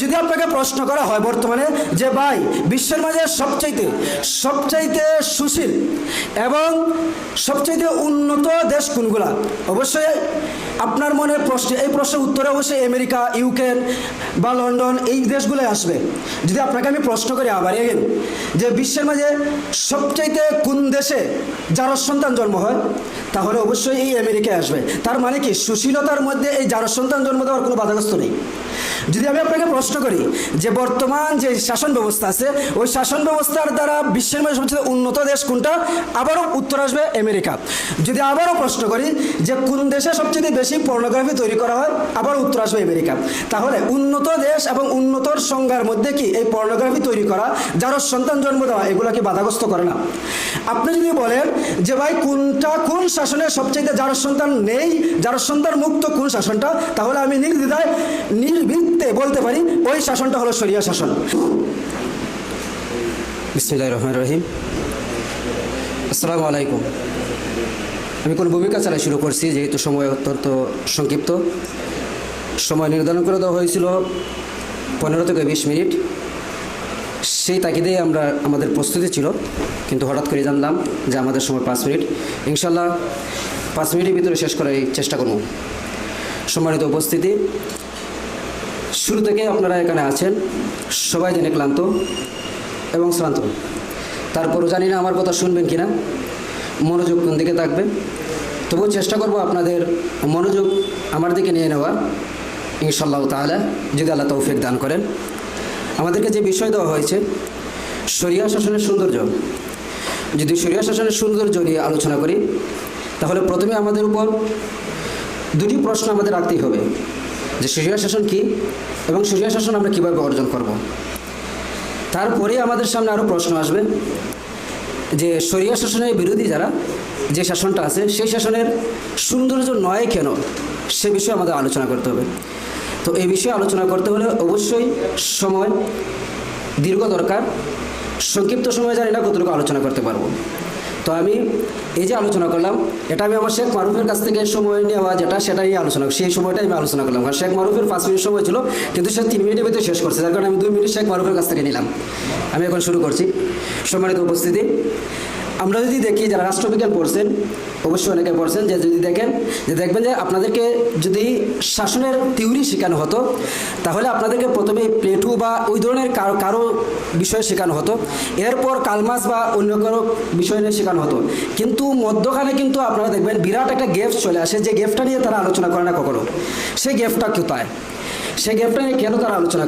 যদি আপনাকে প্রশ্ন করা হয় বর্তমানে যে ভাই বিশ্বের মাঝে সবচাইতে সুশীল এবং সবচাইতে উন্নত দেশ কোনগুলা, অবশ্যই আপনার মনে প্রশ্ন, এই প্রশ্নের উত্তরে অবশ্যই আমেরিকা, ইউক্রেন বা লন্ডন এই দেশগুলোই আসবে। যদি আপনাকে আমি প্রশ্ন করি আবার এগেন যে বিশ্বের মাঝে সবচাইতে কোন দেশে জারজ সন্তান জন্ম হয়, তাহলে অবশ্যই এই আমেরিকায় আসবে। তার মানে কি সুশীলতার মধ্যে এই জারজ সন্তান জন্ম দেওয়ার কোনো বাধাগ্রস্ত নেই। যদি আমি আপনাকে প্রশ্ন করি যে বর্তমান যে শাসন ব্যবস্থা আছে ওই শাসন ব্যবস্থার দ্বারা বিশ্বের মধ্যে সবচেয়ে উন্নত দেশ কোনটা, আবারও উত্তর আসবে আমেরিকা। যদি আবারও প্রশ্ন করি যে কোন দেশে সবচেয়ে বেশি পর্নোগ্রাফি তৈরি করা হয়, আবারও উত্তর আসবে আমেরিকা। তাহলে উন্নত দেশ এবং উন্নতর সংজ্ঞার মধ্যে কি এই পর্নোগ্রাফি তৈরি করা, যারা সন্তান জন্ম দেওয়া, এগুলো কি বাধাগ্রস্ত করে না? আপনি যদি বলেন যে ভাই কোন শাসনে সবচেয়ে যারা সন্তান নেই, যারা সন্তান মুক্ত কোন শাসনটা, তাহলে আমি নির্ভীকতে বলতে পারি ওই শাসনটা হলো শরিয়া শাসন। বিসমিল্লাহির রহমানির রহিম। আসসালামু আলাইকুম। আমি কোন ভূমিকা চালাই শুরু করছি, যেহেতু সময় অত্যন্ত সংক্ষিপ্ত। সময় নির্ধারণ করে দেওয়া হয়েছিল 15 থেকে 20 মিনিট। সেই তাগিদেই আমাদের প্রস্তুতি ছিল, কিন্তু হঠাৎ করে জানলাম যে আমাদের সময় 5 মিনিট। ইনশাল্লাহ 5 মিনিটের ভিতরে শেষ করার চেষ্টা করব। সম্মানিত উপস্থিতি, শুরু থেকে আপনারা এখানে আছেন, সবাই জেনে ক্লান্ত এবং শ্রান্ত। তারপরও জানি না আমার কথা শুনবেন কিনা, মনোযোগ কোন দিকে থাকবে। তবুও চেষ্টা করব আপনাদের মনোযোগ আমার দিকে নিয়ে নেওয়ার, ইনশাআল্লাহ তাআলা, যদি আল্লাহ তৌফিক দান করেন। আমাদেরকে যে বিষয় দেওয়া হয়েছে শরিয়া শাসনের সৌন্দর্য, যদি শরিয়া শাসনের সৌন্দর্য নিয়ে আলোচনা করি, তাহলে প্রথমে আমাদের উপর দুটি প্রশ্ন আমাদের রাখতেই হবে যে শরিয়া শাসন কী এবং শরিয়া শাসন আমরা কীভাবে অর্জন করব। তারপরে আমাদের সামনে আরও প্রশ্ন আসবে যে শরিয়া শাসনের বিরোধী যারা, যে শাসনটা আছে সেই শাসনের সৌন্দর্য নয় কেন, সে বিষয়ে আমাদের আলোচনা করতে হবে। তো এই বিষয়ে আলোচনা করতে হলে অবশ্যই সময় দীর্ঘ দরকার। সংক্ষিপ্ত সময় জানি না কতটুকু আলোচনা করতে পারবো। তো আমি এই যে আলোচনা করলাম, এটা আমি আমার শেখ মারুফের কাছ থেকে সময় নেওয়া যেটা, সেটাই সেই সময়টাই আমি আলোচনা করলাম। কারণ শেখ মারুফের 5 মিনিট সময় ছিল, কিন্তু সে 3 মিনিটের ভিতরে শেষ করছে, যার কারণে আমি 2 মিনিট শেখ মারুফের কাছ থেকে নিলাম। আমি এখন শুরু করছি। সম্মানিত উপস্থিতি, আমরা যদি দেখি যারা রাষ্ট্রবিজ্ঞান পড়ছেন, অবশ্যই অনেকে পড়ছেন, যে যদি দেখবেন যে আপনাদেরকে যদি শাসনের থিওরি শেখানো হতো, তাহলে আপনাদেরকে প্রথমে প্লেটো বা ওই ধরনের কারো বিষয় শেখানো হতো, এরপর কালমাস বা অন্য কারো বিষয় নিয়ে শেখানো হতো। কিন্তু মধ্যখানে কিন্তু আপনারা দেখবেন বিরাট একটা গ্যাপ চলে আসে, যে গ্যাপটা নিয়ে তারা আলোচনা করে না কখনো। সেই গ্যাপটা কোথায়, সেই গ্যাপটা নিয়ে কেন তারা আলোচনা